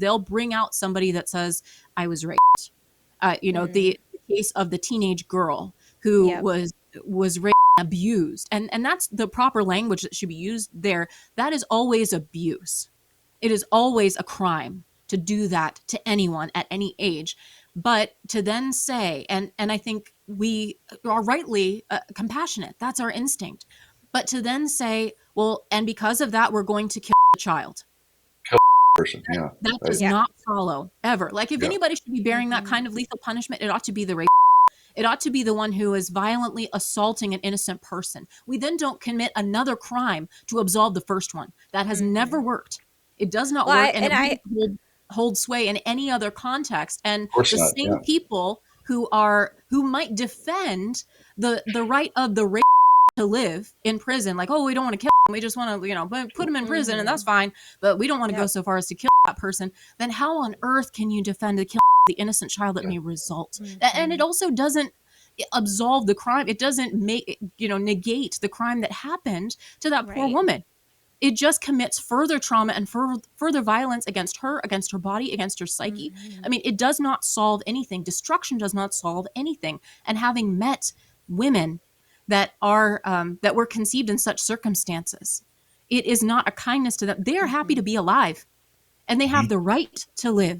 they'll bring out somebody that says, I was raped. The case of the teenage girl who was raped and abused. And that's the proper language that should be used there. That is always abuse. It is always a crime to do that to anyone at any age. But to then say, and I think we are rightly compassionate, that's our instinct. But to then say, well, and because of that, we're going to kill the child. Person, yeah. That does not follow ever. Like if anybody should be bearing that kind of lethal punishment, it ought to be the rape. It ought to be the one who is violently assaulting an innocent person. We then don't commit another crime to absolve the first one. That has never worked. It does not work, and it wouldn't hold sway in any other context. And the same people who might defend the right of the rape to live in prison, like, oh, we don't want to kill him, we just want to put him in prison, and that's fine, but we don't want to go so far as to kill that person. Then how on earth can you defend the innocent child that may result? And it also doesn't absolve the crime. It doesn't negate the crime that happened to that poor woman. It just commits further trauma and further violence against her body, against her psyche. I mean, it does not solve anything. Destruction does not solve anything. And having met women that were conceived in such circumstances, it is not a kindness to them. They are happy to be alive, and they have the right to live